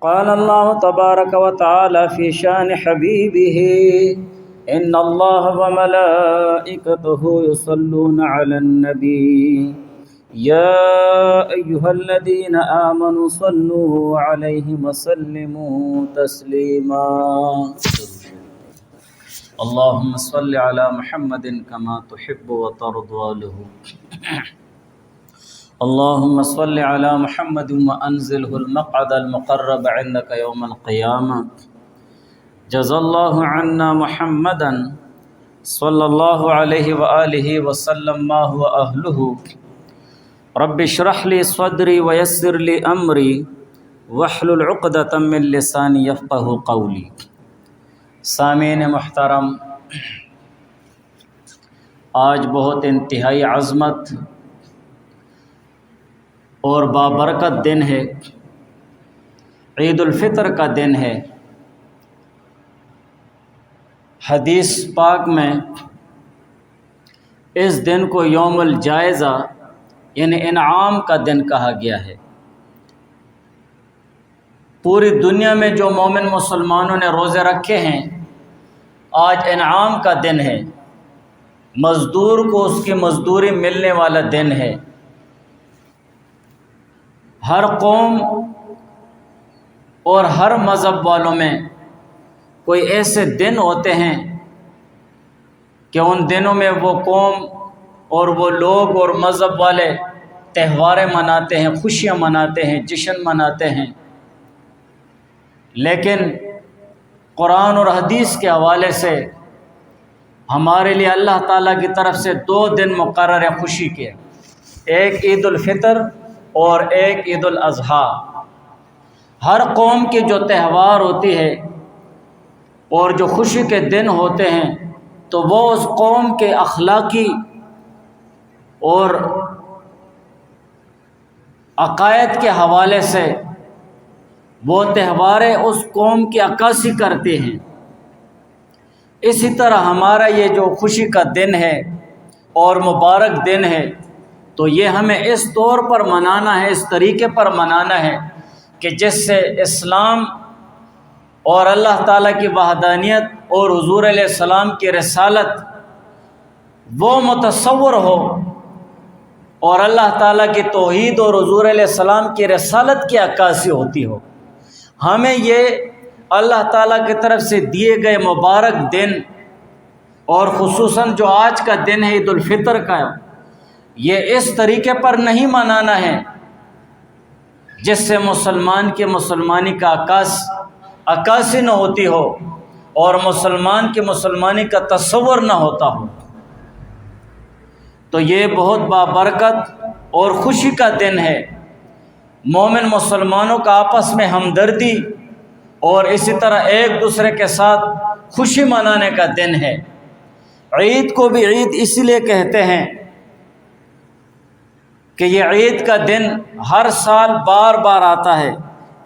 قال الله تبارك وتعالى في شان حبيبه إن الله وملائكته يصلون على النبي يا أيها الذين آمنوا صلوا عليه وسلموا تسليما اللهم صل على محمد كما تحب وترضى له اللهم صل على محمد وأنزله المقعد المقرب عندك يوم القيامة جزا الله عنا محمدا صلى الله عليه وآله وسلم ما هو أهله رب اشرح لي صدري ويسر لي أمري واحلل عقدة من لساني يفقه قولي. سامعین محترم، آج بہت انتہائی عظمت اور بابرکت دن ہے، عید الفطر کا دن ہے۔ حدیث پاک میں اس دن کو یوم الجائزہ یعنی انعام کا دن کہا گیا ہے۔ پوری دنیا میں جو مومن مسلمانوں نے روزے رکھے ہیں، آج انعام کا دن ہے، مزدور کو اس کی مزدوری ملنے والا دن ہے۔ ہر قوم اور ہر مذہب والوں میں کوئی ایسے دن ہوتے ہیں کہ ان دنوں میں وہ قوم اور وہ لوگ اور مذہب والے تہواریں مناتے ہیں، خوشیاں مناتے ہیں، جشن مناتے ہیں۔ لیکن قرآن اور حدیث کے حوالے سے ہمارے لیے اللہ تعالیٰ کی طرف سے 2 دن مقرر ہیں خوشی کے، ایک عید الفطر اور ایک عید الاضحیٰ۔ ہر قوم کی جو تہوار ہوتی ہے اور جو خوشی کے دن ہوتے ہیں تو وہ اس قوم کے اخلاقی اور عقائد کے حوالے سے وہ تہواریں اس قوم کی عکاسی کرتے ہیں۔ اسی طرح ہمارا یہ جو خوشی کا دن ہے اور مبارک دن ہے تو یہ ہمیں اس طور پر منانا ہے، اس طریقے پر منانا ہے کہ جس سے اسلام اور اللہ تعالیٰ کی وحدانیت اور حضور علیہ السلام کی رسالت وہ متصور ہو، اور اللہ تعالیٰ کی توحید اور حضور علیہ السلام کی رسالت کی عکاسی ہوتی ہو۔ ہمیں یہ اللہ تعالیٰ کی طرف سے دیے گئے مبارک دن اور خصوصاً جو آج کا دن ہے عید الفطر کا، یہ اس طریقے پر نہیں منانا ہے جس سے مسلمان کی مسلمانی کا عکاسی نہ ہوتی ہو اور مسلمان کی مسلمانی کا تصور نہ ہوتا ہو۔ تو یہ بہت بابرکت اور خوشی کا دن ہے، مومن مسلمانوں کا آپس میں ہمدردی اور اسی طرح ایک دوسرے کے ساتھ خوشی منانے کا دن ہے۔ عید کو بھی عید اسی لیے کہتے ہیں کہ یہ عید کا دن ہر سال بار بار آتا ہے،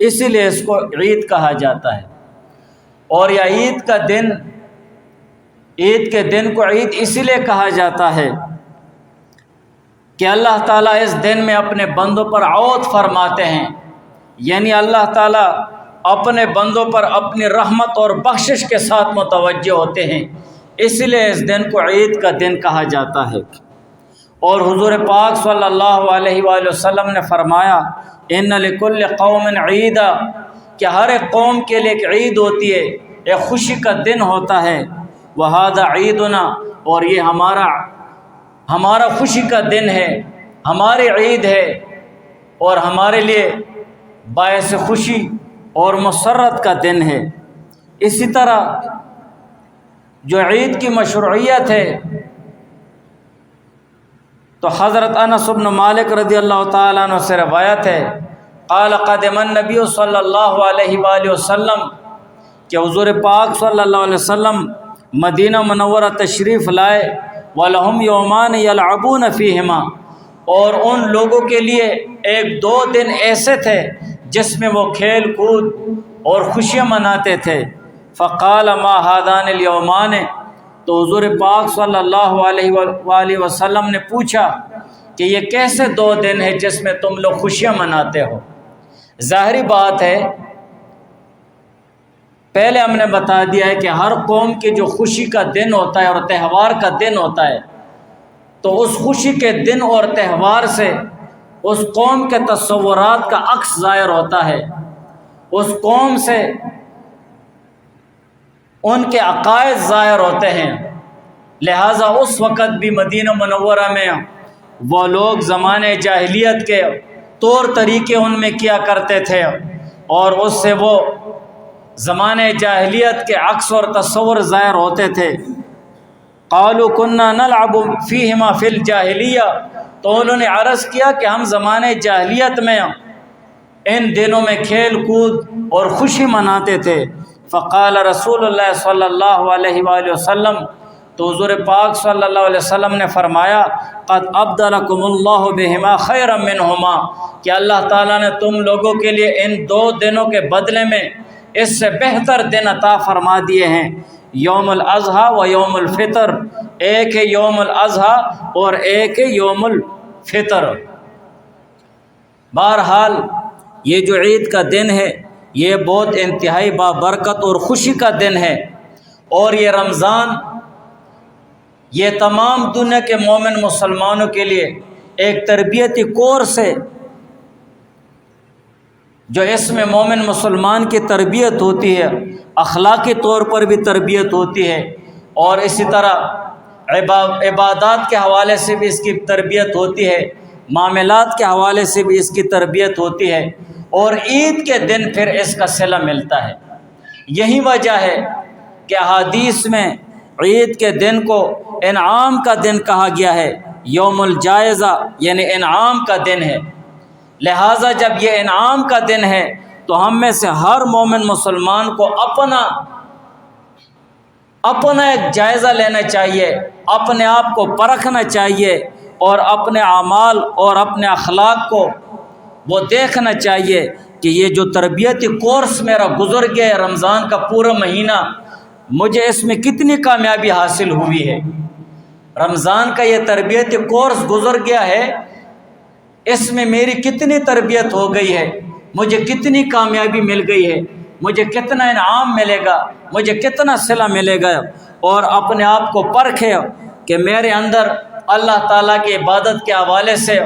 اسی لیے اس کو عید کہا جاتا ہے۔ اور یہ عید کا دن، عید کے دن کو عید اسی لیے کہا جاتا ہے کہ اللہ تعالیٰ اس دن میں اپنے بندوں پر عود فرماتے ہیں، یعنی اللہ تعالیٰ اپنے بندوں پر اپنی رحمت اور بخشش کے ساتھ متوجہ ہوتے ہیں، اس لیے اس دن کو عید کا دن کہا جاتا ہے۔ اور حضور پاک صلی اللہ علیہ وآلہ وسلم نے فرمایا ان لکل قوم عیدا، کہ ہر ایک قوم کے لیے ایک عید ہوتی ہے، ایک خوشی کا دن ہوتا ہے۔ وہذا عیدنا، اور یہ ہمارا خوشی کا دن ہے، ہماری عید ہے اور ہمارے لیے باعث خوشی اور مسرت کا دن ہے۔ اسی طرح جو عید کی مشروعیت ہے تو حضرت انس بن مالک رضی اللہ تعالیٰ عنہ سے روایت ہے، قال قدم النبی صلی اللہ علیہ وآلہ وسلم، کہ حضور پاک صلی اللہ علیہ وسلم مدینہ منورہ تشریف لائے، وَلَهُمْ يَوْمَانِ يَلْعَبُونَ فِيهِمَا، اور ان لوگوں کے لیے 1-2 دن ایسے تھے جس میں وہ کھیل کود اور خوشیاں مناتے تھے۔ فَقَالَ مَا هَذَانِ الْيَوْمَانِ، تو حضور پاک صلی اللہ علیہ وآلہ وسلم نے پوچھا کہ یہ کیسے 2 دن ہیں جس میں تم لوگ خوشیاں مناتے ہو؟ ظاہری بات ہے پہلے ہم نے بتا دیا ہے کہ ہر قوم کی جو خوشی کا دن ہوتا ہے اور تہوار کا دن ہوتا ہے، تو اس خوشی کے دن اور تہوار سے اس قوم کے تصورات کا عکس ظاہر ہوتا ہے، اس قوم سے ان کے عقائد ظاہر ہوتے ہیں۔ لہٰذا اس وقت بھی مدینہ منورہ میں وہ لوگ زمانے جاہلیت کے طور طریقے ان میں کیا کرتے تھے، اور اس سے وہ زمانے جاہلیت کے عکس اور تصور ظاہر ہوتے تھے۔ قالوا كنا نلعب فيهما في الجاہلیہ، تو انہوں نے عرض کیا کہ ہم زمانے جاہلیت میں ان دنوں میں کھیل کود اور خوشی مناتے تھے۔ فقال رسول اللہ صلی اللہ علیہ وآلہ وسلم، تو حضور پاک صلی اللہ علیہ وسلم نے فرمایا، قد ابدلکم اللہ بہما خیرا منہما، کہ اللہ تعالیٰ نے تم لوگوں کے لیے ان دو دنوں کے بدلے میں اس سے بہتر دن عطا فرما دیے ہیں، یوم الاضحیٰ و یوم الفطر، ایک ہے یوم الاضحیٰ اور ایک ہے یوم الفطر۔ بہرحال یہ جو عید کا دن ہے یہ بہت انتہائی بابرکت اور خوشی کا دن ہے، اور یہ رمضان یہ تمام دنیا کے مومن مسلمانوں کے لیے ایک تربیتی کورس ہے، جو اس میں مومن مسلمان کی تربیت ہوتی ہے، اخلاقی طور پر بھی تربیت ہوتی ہے، اور اسی طرح عبادات کے حوالے سے بھی اس کی تربیت ہوتی ہے، معاملات کے حوالے سے بھی اس کی تربیت ہوتی ہے، اور عید کے دن پھر اس کا صلہ ملتا ہے۔ یہی وجہ ہے کہ احادیث میں عید کے دن کو انعام کا دن کہا گیا ہے، یوم الجائزہ یعنی انعام کا دن ہے۔ لہٰذا جب یہ انعام کا دن ہے تو ہم میں سے ہر مومن مسلمان کو اپنا ایک جائزہ لینا چاہیے، اپنے آپ کو پرکھنا چاہیے، اور اپنے اعمال اور اپنے اخلاق کو وہ دیکھنا چاہیے کہ یہ جو تربیتی کورس میرا گزر گیا ہے رمضان کا پورا مہینہ، مجھے اس میں کتنی کامیابی حاصل ہوئی ہے۔ رمضان کا یہ تربیتی کورس گزر گیا ہے، اس میں میری کتنی تربیت ہو گئی ہے، مجھے کتنی کامیابی مل گئی ہے، مجھے کتنا انعام ملے گا، مجھے کتنا صلہ ملے گا، اور اپنے آپ کو پرکھے کہ میرے اندر اللہ تعالیٰ کی عبادت کے حوالے سے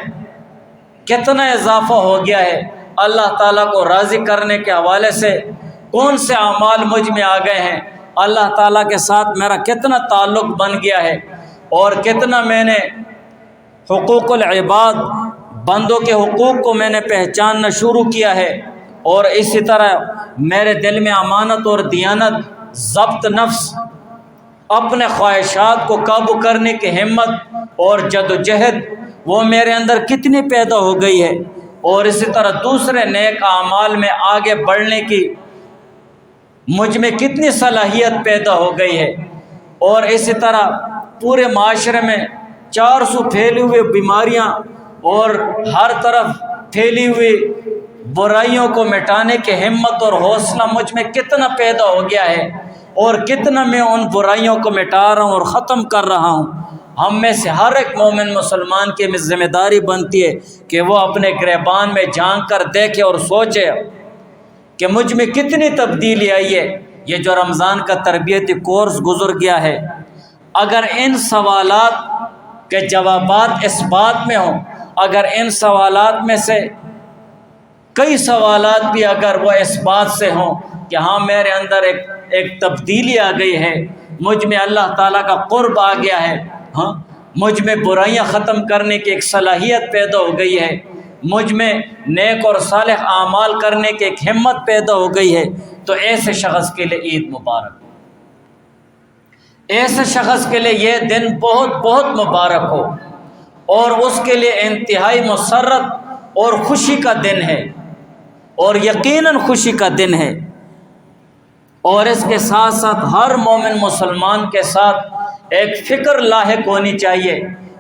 کتنا اضافہ ہو گیا ہے، اللہ تعالیٰ کو راضی کرنے کے حوالے سے کون سے اعمال مجھ میں آ گئے ہیں، اللہ تعالیٰ کے ساتھ میرا کتنا تعلق بن گیا ہے، اور کتنا میں نے حقوق العباد بندوں کے حقوق کو میں نے پہچاننا شروع کیا ہے، اور اسی طرح میرے دل میں امانت اور دیانت، ضبط نفس، اپنے خواہشات کو قابو کرنے کی ہمت اور جد و جہد وہ میرے اندر کتنی پیدا ہو گئی ہے، اور اسی طرح دوسرے نیک اعمال میں آگے بڑھنے کی مجھ میں کتنی صلاحیت پیدا ہو گئی ہے، اور اسی طرح پورے معاشرے میں 400 پھیلی ہوئی بیماریاں اور ہر طرف پھیلی ہوئی برائیوں کو مٹانے کی ہمت اور حوصلہ مجھ میں کتنا پیدا ہو گیا ہے، اور کتنا میں ان برائیوں کو مٹا رہا ہوں اور ختم کر رہا ہوں۔ ہم میں سے ہر ایک مومن مسلمان کی ذمہ داری بنتی ہے کہ وہ اپنے گریبان میں جھانک کر دیکھے اور سوچے کہ مجھ میں کتنی تبدیلی آئی ہے۔ یہ جو رمضان کا تربیتی کورس گزر گیا ہے، اگر ان سوالات کے جوابات اس بات میں ہوں، اگر ان سوالات میں سے کئی سوالات بھی اگر وہ اس بات سے ہوں کہ ہاں میرے اندر ایک تبدیلی آ گئی ہے، مجھ میں اللہ تعالیٰ کا قرب آ گیا ہے، ہاں مجھ میں برائیاں ختم کرنے کی ایک صلاحیت پیدا ہو گئی ہے، مجھ میں نیک اور صالح اعمال کرنے کی ایک ہمت پیدا ہو گئی ہے، تو ایسے شخص کے لیے عید مبارک، ایسے شخص کے لیے یہ دن بہت بہت مبارک ہو، اور اس کے لیے انتہائی مسرت اور خوشی کا دن ہے، اور یقیناً خوشی کا دن ہے۔ اور اس کے ساتھ ساتھ ہر مومن مسلمان کے ساتھ ایک فکر لاحق ہونی چاہیے،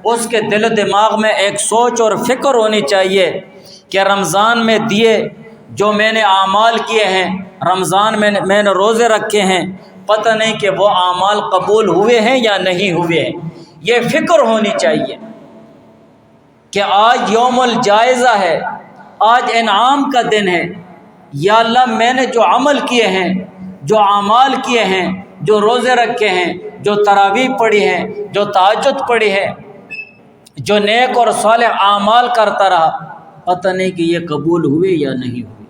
اس کے دل و دماغ میں ایک سوچ اور فکر ہونی چاہیے کہ رمضان میں دیے جو میں نے اعمال کیے ہیں، رمضان میں نے روزے رکھے ہیں، پتہ نہیں کہ وہ اعمال قبول ہوئے ہیں یا نہیں ہوئے ہیں۔ یہ فکر ہونی چاہیے کہ آج یوم الجائزہ ہے، آج انعام کا دن ہے، یا اللہ میں نے جو عمل کیے ہیں، جو اعمال کیے ہیں، جو روزے رکھے ہیں، جو تراویح پڑھی ہے، جو تہجد پڑھی ہے، جو نیک اور صالح اعمال کرتا رہا، پتہ نہیں کہ یہ قبول ہوئے یا نہیں ہوئے۔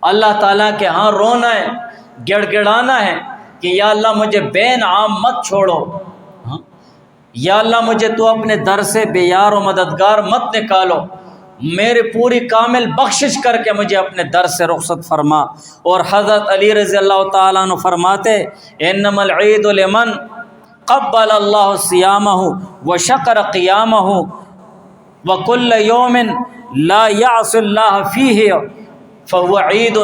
اللہ تعالیٰ کے ہاں رونا ہے، گڑ گڑانا ہے کہ یا اللہ مجھے بے نام مت چھوڑو، یا اللہ مجھے تو اپنے در سے بے یار و مددگار مت نکالو، میرے پوری کامل بخشش کر کے مجھے اپنے در سے رخصت فرما۔ اور حضرت علی رضی اللہ تعالیٰ عنہ فرماتے انما العید لمن قبل اللہ صیامہ وشکر قیامہ وکل یوم لا یعص اللہ فیہ فہو عید۔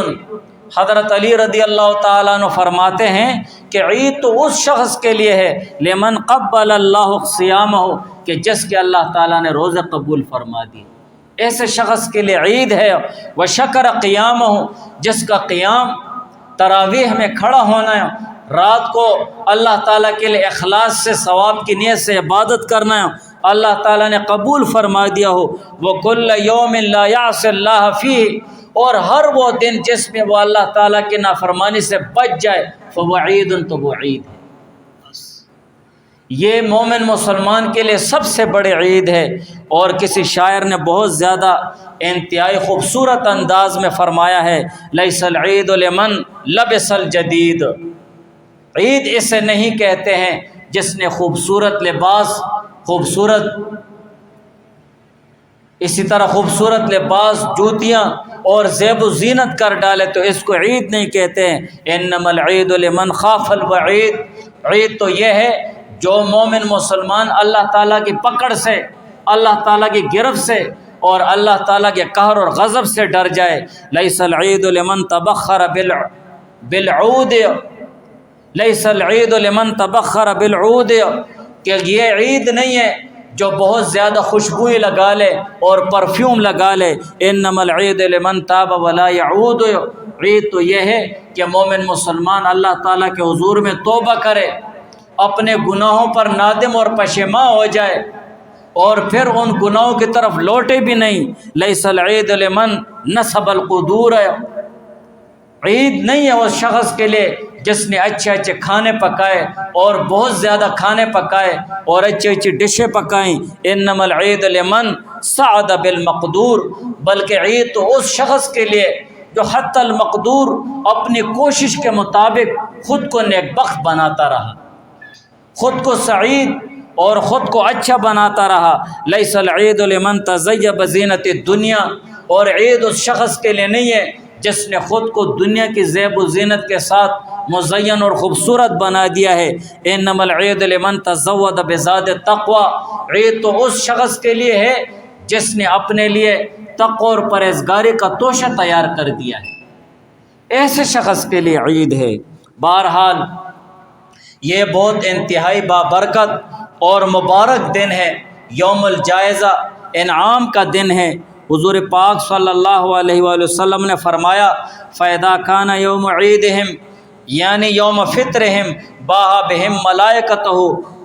حضرت علی رضی اللہ تعالیٰ عنہ فرماتے ہیں کہ عید تو اس شخص کے لیے ہے لمن قبل اللہ صیامہ، کہ جس کے اللہ تعالیٰ نے روزہ قبول فرما دی، ایسے شخص کے لیے عید ہے۔ وشکر قیامہ، جس کا قیام تراویح میں کھڑا ہونا ہے، رات کو اللہ تعالیٰ کے لیے اخلاص سے ثواب کی نیت سے عبادت کرنا ہے، اللہ تعالیٰ نے قبول فرما دیا ہو۔ وَكُلَّ يَوْمٍ لَا يَعْصِ اللَّهَ فِيهِ، اور ہر وہ دن جس میں وہ اللہ تعالیٰ کی نافرمانی سے بچ جائے، فَهُوَ عِيدٌ، تو وہ عید ہے۔ یہ مومن مسلمان کے لیے سب سے بڑی عید ہے۔ اور کسی شاعر نے بہت زیادہ انتہائی خوبصورت انداز میں فرمایا ہے لیس العید لمن لبس الجدید، عید اسے نہیں کہتے ہیں جس نے خوبصورت لباس، اسی طرح خوبصورت لباس، جوتیاں اور زیب و زینت کر ڈالے تو اس کو عید نہیں کہتے ہیں۔ انما العید لمن خاف الوعید، عید تو یہ ہے جو مومن مسلمان اللہ تعالیٰ کی پکڑ سے، اللہ تعالیٰ کی گرفت سے اور اللہ تعالیٰ کے قہر اور غضب سے ڈر جائے۔ لیس العید لمن تبخر بالعود، لیس العید لمن تبخر بالعود، کہ یہ عید نہیں ہے جو بہت زیادہ خوشبوئی لگا لے اور پرفیوم لگا لے۔ انما العید لمن تاب ولا یعود، عید تو یہ ہے کہ مومن مسلمان اللہ تعالیٰ کے حضور میں توبہ کرے، اپنے گناہوں پر نادم اور پشیماں ہو جائے اور پھر ان گناہوں کی طرف لوٹے بھی نہیں۔ لیس العید لمن نصب القدور، عید نہیں ہے اس شخص کے لیے جس نے اچھے اچھے کھانے پکائے اور بہت زیادہ کھانے پکائے اور اچھی اچھی ڈشیں پکائیں۔ انما العید لمن سعد بالمقدور، بلکہ عید تو اس شخص کے لیے جو حتی المقدور اپنی کوشش کے مطابق خود کو نیک بخت بناتا رہا، خود کو سعید اور خود کو اچھا بناتا رہا۔ لیس العید لمن تزین بزینت الدنیا، اور عید اس شخص کے لیے نہیں ہے جس نے خود کو دنیا کی زیب و زینت کے ساتھ مزین اور خوبصورت بنا دیا ہے۔ انما العید لمن تزود بزاد التقوی، عید تو اس شخص کے لیے ہے جس نے اپنے لیے تقوی اور پرہیزگاری کا توشہ تیار کر دیا ہے، ایسے شخص کے لیے عید ہے۔ بہرحال یہ بہت انتہائی بابرکت اور مبارک دن ہے، یوم الجائزہ، انعام کا دن ہے۔ حضور پاک صلی اللہ علیہ وآلہ وسلم نے فرمایا فَإِذَا كَانَ يَوْمُ عِيدِهِمْ، یعنی یوم فطرہم باہا بہم ملائکتہ،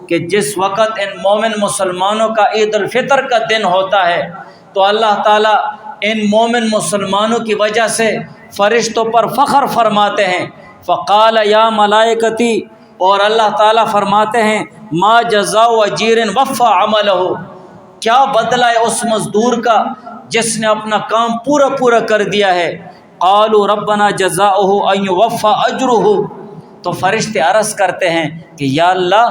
کہ جس وقت ان مومن مسلمانوں کا عید الفطر کا دن ہوتا ہے تو اللہ تعالیٰ ان مومن مسلمانوں کی وجہ سے فرشتوں پر فخر فرماتے ہیں۔ فقال یا ملائکتی، اور اللہ تعالیٰ فرماتے ہیں ما جزاء اجیر وفى عملہ، کیا بدلہ ہے اس مزدور کا جس نے اپنا کام پورا کر دیا ہے۔ قالوا ربنا جزاؤہ ان یوفى اجرہ، تو فرشتے عرض کرتے ہیں کہ یا اللہ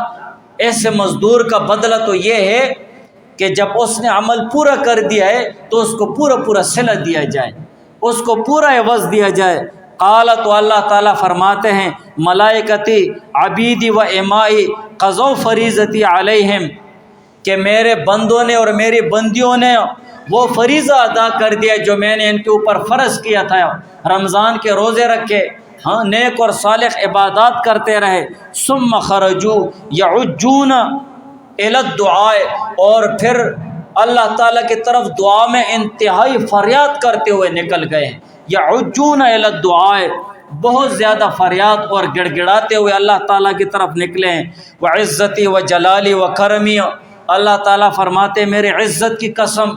ایسے مزدور کا بدلہ تو یہ ہے کہ جب اس نے عمل پورا کر دیا ہے تو اس کو پورا صلہ دیا جائے، اس کو پورا عوض دیا جائے۔ قال، تو اللہ تعالیٰ فرماتے ہیں ملائکتی عبیدی و امائی قضوا فریضتی علیہم، کہ میرے بندوں نے اور میری بندیوں نے وہ فریضہ ادا کر دیا جو میں نے ان کے اوپر فرض کیا تھا، رمضان کے روزے رکھے، ہاں نیک اور صالح عبادات کرتے رہے۔ ثم خرجوا یعجون الی الدعاء، اور پھر اللہ تعالیٰ کی طرف دعا میں انتہائی فریاد کرتے ہوئے نکل گئے ہیں۔ یعجون الی الدعاء، بہت زیادہ فریاد اور گڑ گڑاتے ہوئے اللہ تعالیٰ کی طرف نکلے ہیں۔ وعزتی و جلالی و کرمی، اللہ تعالیٰ فرماتے میرے عزت کی قسم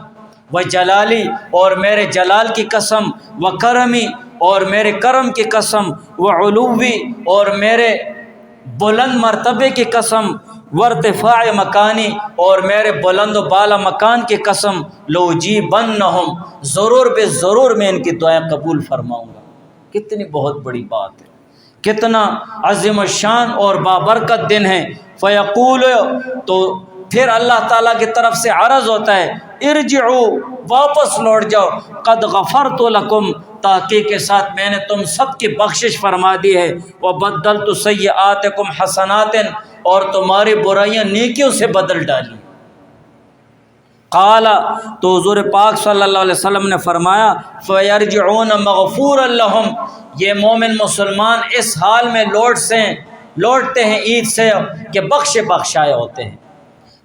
و جلالی اور میرے جلال کی قسم، و کرمی اور میرے کرم کی قسم، و علوی اور میرے بلند مرتبے کی قسم، وارتفاع مکانی اور میرے بلند و بالا مکان کی قسم، لوجیبنہم ضرور بے ضرور میں ان کی دعائیں قبول فرماؤں گا۔ کتنی بہت بڑی بات ہے، کتنا عظیم الشان اور بابرکت دن ہے۔ فیقول تو پھر اللہ تعالیٰ کی طرف سے عرض ہوتا ہے، ارجعوا واپس لوٹ جاؤ، قد غفرت لکم تحقیق کے ساتھ میں نے تم سب کی بخشش فرما دی ہے، وبدلت سیئاتکم حسنات اور تمہاری برائیاں نیکیوں سے بدل ڈالی۔ قال تو حضور پاک صلی اللہ علیہ وسلم نے فرمایا، فیرجعون مغفورا لہم یہ مومن مسلمان اس حال میں لوٹتے ہیں عید سے کہ بخشے بخشائے ہوتے ہیں،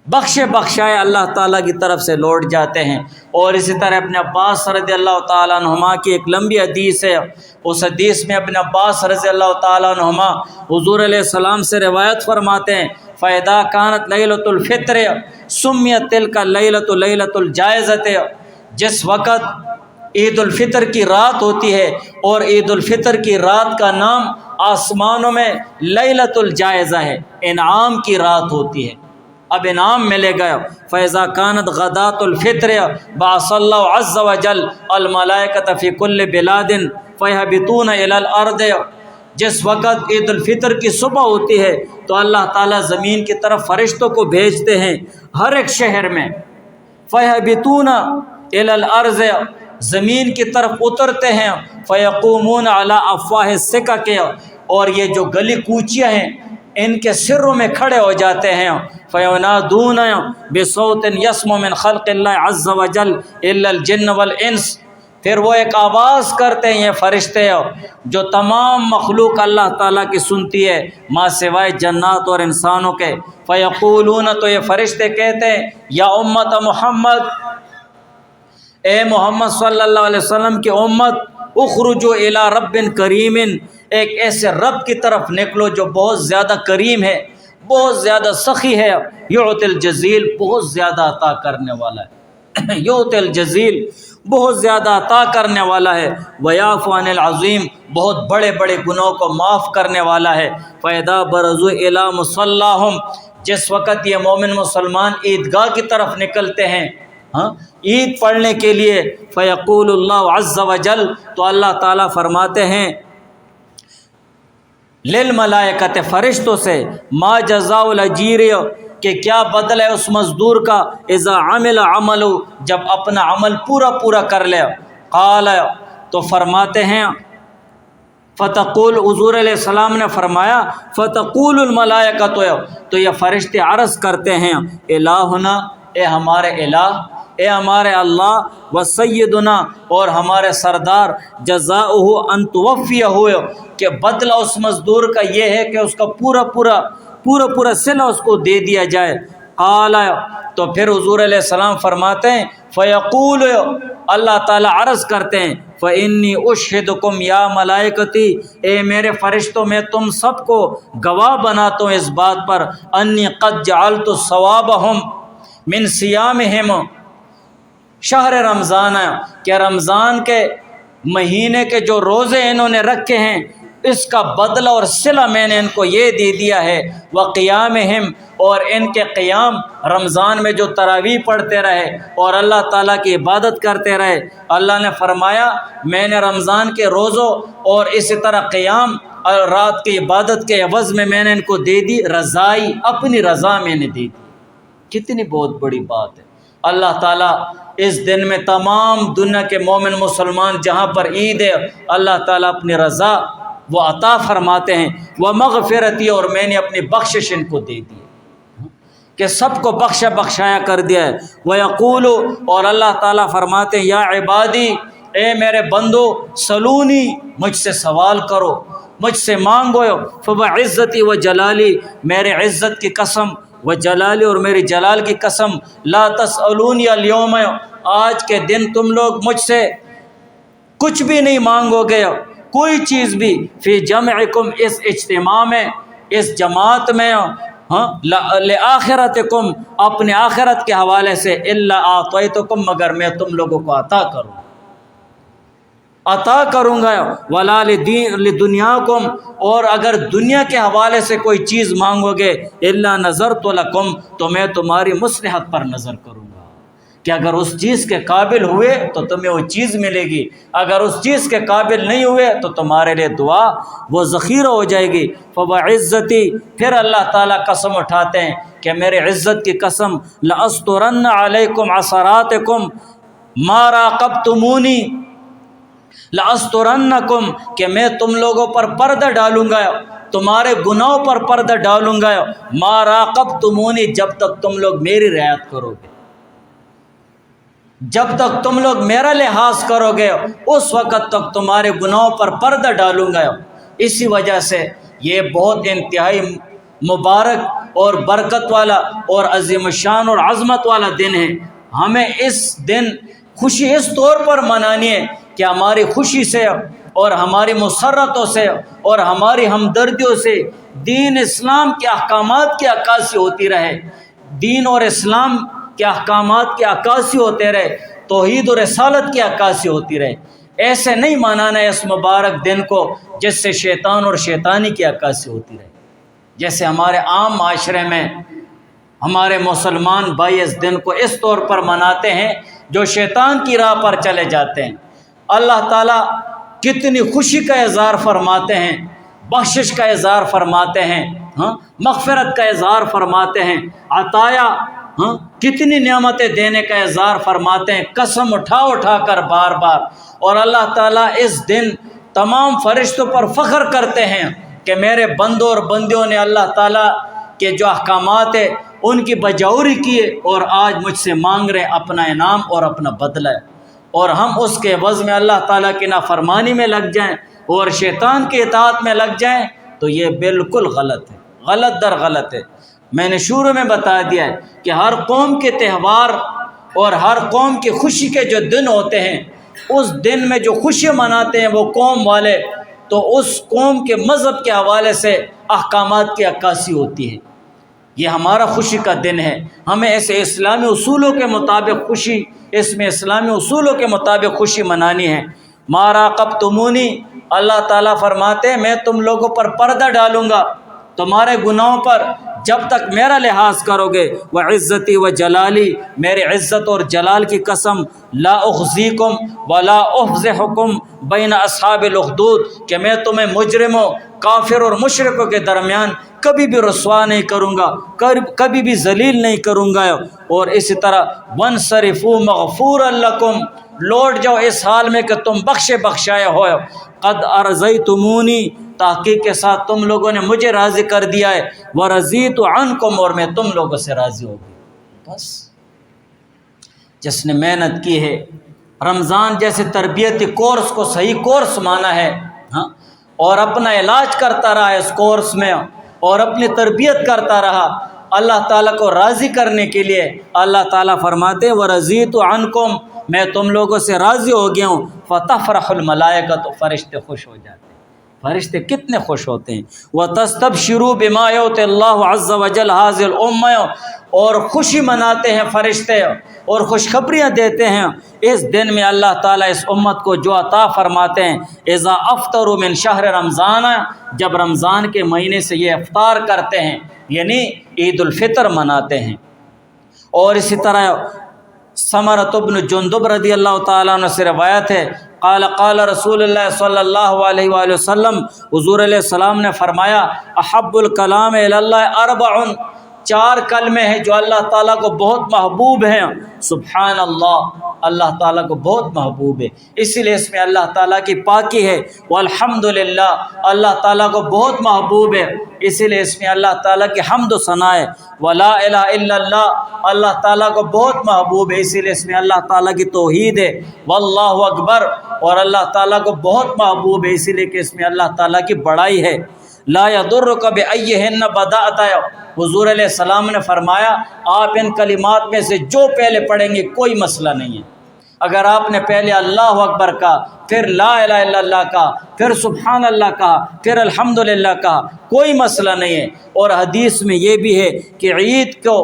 بخشے بخشائے اللہ تعالیٰ کی طرف سے لوٹ جاتے ہیں۔ اور اسی طرح ابن عباس رضی اللہ تعالیٰ عنہما کی ایک لمبی حدیث ہے، اس حدیث میں ابن عباس رضی اللہ تعالیٰ عنہما حضور علیہ السلام سے روایت فرماتے ہیں، فَإِذَا كَانَتْ لَيْلَةُ الْفِطْرِ سُمِّيَتْ تِلْكَ اللَّيْلَةُ لَيْلَةُ الْجَائِزَةِ جس وقت عید الفطر کی رات ہوتی ہے اور عید الفطر کی رات کا نام آسمانوں میں لیلۃ الجائزہ ہے، انعام کی رات ہوتی ہے، اب انعام ملے گا۔ فیضا کانت غدات الفطر بعث اللہ عز وجل الملائکۃ فی کل بلاد فیہبطون الی الارض جس وقت عید الفطر کی صبح ہوتی ہے تو اللہ تعالیٰ زمین کی طرف فرشتوں کو بھیجتے ہیں ہر ایک شہر میں، فیہبطون الی الارض زمین کی طرف اترتے ہیں، فیقومون علی افواہ السکک اور یہ جو گلی کوچیاں ہیں ان کے سروں میں کھڑے ہو جاتے ہیں، فینادون بصوت یسمع من خلق اللہ عز وجل الا الجن والانس پھر وہ ایک آواز کرتے ہیں یہ فرشتے جو تمام مخلوق اللہ تعالیٰ کی سنتی ہے ما سوائے جنات اور انسانوں کے، فیقولون تو یہ فرشتے کہتے ہیں، یا امت محمد اے محمد صلی اللہ علیہ وسلم کی امت، اخرجوا الی رب کریم ایک ایسے رب کی طرف نکلو جو بہت زیادہ کریم ہے، بہت زیادہ سخی ہے، یعطی الجزیل بہت زیادہ عطا کرنے والا ہے، یعطی الجزیل بہت زیادہ عطا کرنے والا ہے، ویعفو عن العظیم بہت بڑے بڑے گناہوں کو معاف کرنے والا ہے۔ فَإِذَا بَرَزُوا إِلَىٰ مُصَلَّاهُمْ جس وقت یہ مومن مسلمان عیدگاہ کی طرف نکلتے ہیں عید پڑھنے کے لیے، فیقول اللہ عز وجل تو اللہ تعالیٰ فرماتے ہیں للملائکۃ فرشتوں سے، ما جزاء الاجیر کہ کیا بدل ہے اس مزدور کا، اذا عمل عمل جب اپنا عمل پورا کر لے، قال تو فرماتے ہیں فتقول حضور علیہ السلام نے فرمایا فتقول الملائکۃ تو یہ فرشتے عرض کرتے ہیں، الہنا اے ہمارے الہ، اے ہمارے اللہ، و سیدنا اور ہمارے سردار، جزاؤہ ان توفیہ کہ بدلہ اس مزدور کا یہ ہے کہ اس کا پورا صلہ اس کو دے دیا جائے۔ قال تو پھر حضور علیہ السلام فرماتے ہیں، فیقول اللہ تعالیٰ عرض کرتے ہیں، فإنی اشہدکم یا ملائکتی اے میرے فرشتوں میں تم سب کو گواہ بناتا ہوں اس بات پر، انی قد جعلت ثوابہم من صیامہم شہر رمضان کہ رمضان کے مہینے کے جو روزے انہوں نے رکھے ہیں اس کا بدلہ اور صلہ میں نے ان کو یہ دے دیا ہے، وقیامہم اور ان کے قیام رمضان میں جو تراویح پڑھتے رہے اور اللہ تعالیٰ کی عبادت کرتے رہے، اللہ نے فرمایا میں نے رمضان کے روزوں اور اسی طرح قیام اور رات کی عبادت کے عوض میں نے ان کو دے دی رضائی، اپنی رضا میں نے دی۔ کتنی بہت بڑی بات ہے۔ اللہ تعالیٰ اس دن میں تمام دنیا کے مومن مسلمان جہاں پر عید ہے اللہ تعالیٰ اپنی رضا وہ عطا فرماتے ہیں، وہ مغفرتی اور میں نے اپنی بخشش ان کو دے دی کہ سب کو بخشایا کر دیا ہے۔ وَيَقُولُ اور اللہ تعالیٰ فرماتے ہیں، یا عبادی اے میرے بندو، سلونی مجھ سے سوال کرو، مجھ سے مانگو، فَبِعِزَّتِي وَجَلَالِي میرے عزت کی قسم، وجلالی اور میری جلال کی قسم، لا تسألونی اليوم آج کے دن تم لوگ مجھ سے کچھ بھی نہیں مانگو گے، کوئی چیز بھی، فی جمعکم اس اجتماع میں، اس جماعت میں، ہاں لآخرتکم، اپنے آخرت کے حوالے سے، الا اعطیتکم، مگر میں تم لوگوں کو عطا کروں گا، ولا لدنیاکم، اور اگر دنیا کے حوالے سے کوئی چیز مانگو گے، الا نظرت لکم، تو میں تمہاری مصلحت پر نظر کروں گا، کہ اگر اس چیز کے قابل ہوئے تو تمہیں وہ چیز ملے گی، اگر اس چیز کے قابل نہیں ہوئے تو تمہارے لیے دعا وہ ذخیرہ ہو جائے گی۔ فبعزتی، پھر اللہ تعالیٰ قسم اٹھاتے ہیں کہ میرے عزت کی قسم، لأسترن علیکم عثراتکم ما راقبتمونی، لأسترنکم، کہ میں تم لوگوں پر پردہ ڈالوں گا، تمہارے گناہوں پر پردہ ڈالوں گا، ما راقبتمونی، جب تک تم لوگ میری رعایت کرو گے، جب تک تم لوگ میرا لحاظ کرو گے اس وقت تک تمہارے گناہوں پر پردہ ڈالوں گا۔ اسی وجہ سے یہ بہت انتہائی مبارک اور برکت والا اور عظیم الشان اور عظمت والا دن ہے۔ ہمیں اس دن خوشی اس طور پر منانی ہے کہ ہماری خوشی سے اور ہماری مسرتوں سے اور ہماری ہمدردیوں سے دین اسلام کے احکامات کی عکاسی ہوتی رہے، دین اور اسلام کے احکامات کی عکاسی ہوتے رہے، توحید و رسالت کی عکاسی ہوتی رہے۔ ایسے نہیں منانا ہے اس مبارک دن کو جس سے شیطان اور شیطانی کی عکاسی ہوتی رہے، جیسے ہمارے عام معاشرے میں ہمارے مسلمان بھائی اس دن کو اس طور پر مناتے ہیں جو شیطان کی راہ پر چلے جاتے ہیں۔ اللہ تعالیٰ کتنی خوشی کا اظہار فرماتے ہیں، بخشش کا اظہار فرماتے ہیں، مغفرت کا اظہار فرماتے ہیں، عطایا کتنی نعمتیں دینے کا اظہار فرماتے ہیں، قسم اٹھا کر بار بار۔ اور اللہ تعالیٰ اس دن تمام فرشتوں پر فخر کرتے ہیں کہ میرے بندوں اور بندیوں نے اللہ تعالیٰ کے جو احکامات ہیں ان کی بجاوری کی ہے اور آج مجھ سے مانگ رہے اپنا انعام اور اپنا بدلہ ہے، اور ہم اس کے عوض میں اللہ تعالیٰ کی نافرمانی میں لگ جائیں اور شیطان کی اطاعت میں لگ جائیں تو یہ بالکل غلط ہے، غلط در غلط ہے۔ میں نے شروع میں بتا دیا ہے کہ ہر قوم کے تہوار اور ہر قوم کی خوشی کے جو دن ہوتے ہیں، اس دن میں جو خوشی مناتے ہیں وہ قوم والے، تو اس قوم کے مذہب کے حوالے سے احکامات کی عکاسی ہوتی ہے۔ یہ ہمارا خوشی کا دن ہے، ہمیں ایسے اسلامی اصولوں کے مطابق خوشی، اس میں اسلامی اصولوں کے مطابق خوشی منانی ہے۔ ما راقبتمونی، اللہ تعالیٰ فرماتے ہیں میں تم لوگوں پر پردہ ڈالوں گا تمہارے گناہوں پر جب تک میرا لحاظ کرو گے، وعزتی و جلالی، میرے عزت اور جلال کی قسم، لا اخزیکم ولا افضحکم بین اصحاب الاخدود، کہ میں تمہیں مجرموں، کافر اور مشرکوں کے درمیان کبھی بھی رسوا نہیں کروں گا، کبھی بھی ذلیل نہیں کروں گا۔ اور اسی طرح وانصرفوا مغفورا لکم، لوٹ جاؤ اس حال میں کہ تم بخشائے ہو، قد ارضیتمونی، تحقیق کے ساتھ تم لوگوں نے مجھے راضی کر دیا ہے، ورضیت عنکم، اور میں تم لوگوں سے راضی ہو گئی۔ بس جس نے محنت کی ہے، رمضان جیسے تربیتی کورس کو صحیح کورس مانا ہے، اور اپنا علاج کرتا رہا اس کورس میں اور اپنی تربیت کرتا رہا اللہ تعالیٰ کو راضی کرنے کے لیے، اللہ تعالیٰ فرماتے ہیں ورضیت عنکم، میں تم لوگوں سے راضی ہو گیا ہوں، فتفرح الملائکہ، تو فرشتے خوش ہو جاتے ہیں۔ فرشتے کتنے خوش ہوتے ہیں۔ وَتَسْتَبْشِرُوا بِمَا يُؤْتِ اللَّهُ عَزَّ وَجَلَّ هَٰذِهِ الْأُمَّةَ، اور خوشی مناتے ہیں فرشتے اور خوشخبریاں دیتے ہیں اس دن میں اللہ تعالیٰ اس امت کو جو عطا فرماتے ہیں۔ اذا افطروا من شہر رمضان، جب رمضان کے مہینے سے یہ افطار کرتے ہیں یعنی عید الفطر مناتے ہیں۔ اور اسی طرح سمرۃ بن جندب رضی اللہ تعالیٰ عنہ سے روایت ہے، قال رسول اللہ صلی اللہ علیہ وآلہ وسلم، حضور علیہ السلام نے فرمایا، احب الکلام الی اللہ اربع، 4 کلمے ہیں جو اللہ تعالیٰ کو بہت محبوب ہیں۔ سبحان اللہ، اللہ تعالیٰ کو بہت محبوب ہے، اسی لیے اس میں اللہ تعالیٰ کی پاکی ہے۔ والحمدللہ، اللہ تعالیٰ کو بہت محبوب ہے، اسی لیے اس میں اللہ تعالیٰ کی حمد و ثنا ہے۔ ولا الہ الا اللہ، اللہ تعالیٰ کو بہت محبوب ہے، اسی لیے اس میں اللہ تعالیٰ کی توحید ہے۔ واللہ اکبر، اور اللہ تعالیٰ کو بہت محبوب ہے، اسی لیے کہ اس میں اللہ تعالیٰ کی بڑائی ہے۔ لا یضرک بأیہن بدأت، حضور علیہ السلام نے فرمایا آپ ان کلمات میں سے جو پہلے پڑھیں گے کوئی مسئلہ نہیں ہے۔ اگر آپ نے پہلے اللہ اکبر کہا، پھر لا الہ الا اللہ کہا، پھر سبحان اللہ کہا، پھر الحمدللہ کہا، کوئی مسئلہ نہیں ہے۔ اور حدیث میں یہ بھی ہے کہ عید کو،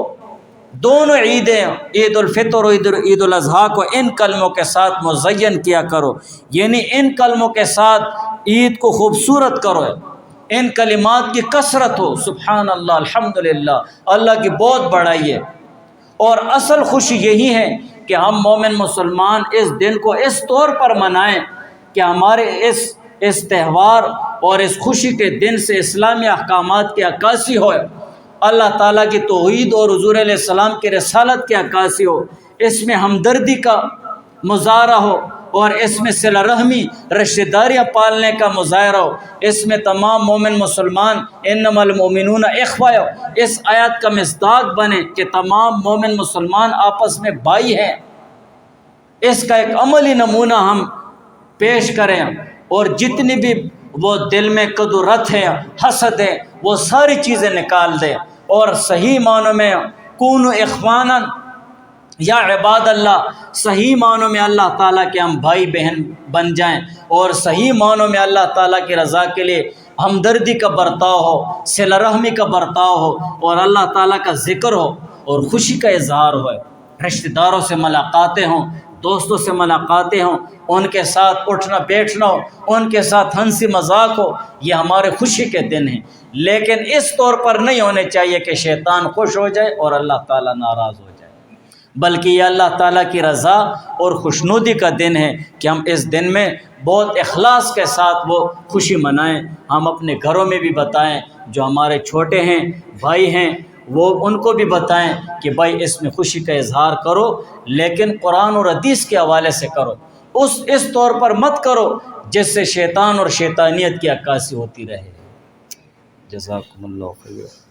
دونوں عیدیں، عید الفطر اور عید الاضحیٰ کو ان کلموں کے ساتھ مزین کیا کرو، یعنی ان کلموں کے ساتھ عید کو خوبصورت کرو، ان کلمات کی کثرت ہو، سبحان اللہ، الحمدللہ، اللہ کی بہت بڑائی ہے۔ اور اصل خوشی یہی ہے کہ ہم مومن مسلمان اس دن کو اس طور پر منائیں کہ ہمارے اس تہوار اور اس خوشی کے دن سے اسلامی احکامات کی عکاسی ہو، اللہ تعالیٰ کی توحید اور حضور علیہ السلام کی رسالت کی عکاسی ہو، اس میں ہمدردی کا مظاہرہ ہو، اور اس میں صلہ رحمی، رشتہ داریاں پالنے کا مظاہرہ ہو، اس میں تمام مومن مسلمان انما المؤمنون اخوہ، اس آیات کا مصداق بنے کہ تمام مومن مسلمان آپس میں بھائی ہیں۔ اس کا ایک عملی نمونہ ہم پیش کریں، اور جتنی بھی وہ دل میں قدرت ہے، حسد ہے، وہ ساری چیزیں نکال دیں، اور صحیح معنوں میں کونوا اخوانا یا عباد اللہ، صحیح معنوں میں اللہ تعالیٰ کے ہم بھائی بہن بن جائیں، اور صحیح معنوں میں اللہ تعالیٰ کی رضا کے لیے ہمدردی کا برتاؤ ہو، صلہ رحمی کا برتاؤ ہو، اور اللہ تعالیٰ کا ذکر ہو، اور خوشی کا اظہار ہو، رشتہ داروں سے ملاقاتیں ہوں، دوستوں سے ملاقاتیں ہوں، ان کے ساتھ اٹھنا بیٹھنا ہو، ان کے ساتھ ہنسی مذاق ہو، یہ ہمارے خوشی کے دن ہیں۔ لیکن اس طور پر نہیں ہونے چاہیے کہ شیطان خوش ہو جائے اور اللہ تعالیٰ ناراض ہو جائے، بلکہ یہ اللہ تعالیٰ کی رضا اور خوشنودی کا دن ہے کہ ہم اس دن میں بہت اخلاص کے ساتھ وہ خوشی منائیں۔ ہم اپنے گھروں میں بھی بتائیں، جو ہمارے چھوٹے ہیں، بھائی ہیں، وہ ان کو بھی بتائیں کہ بھائی اس میں خوشی کا اظہار کرو، لیکن قرآن اور حدیث کے حوالے سے کرو، اس طور پر مت کرو جس سے شیطان اور شیطانیت کی عکاسی ہوتی رہے۔ جزاکم اللہ خیر۔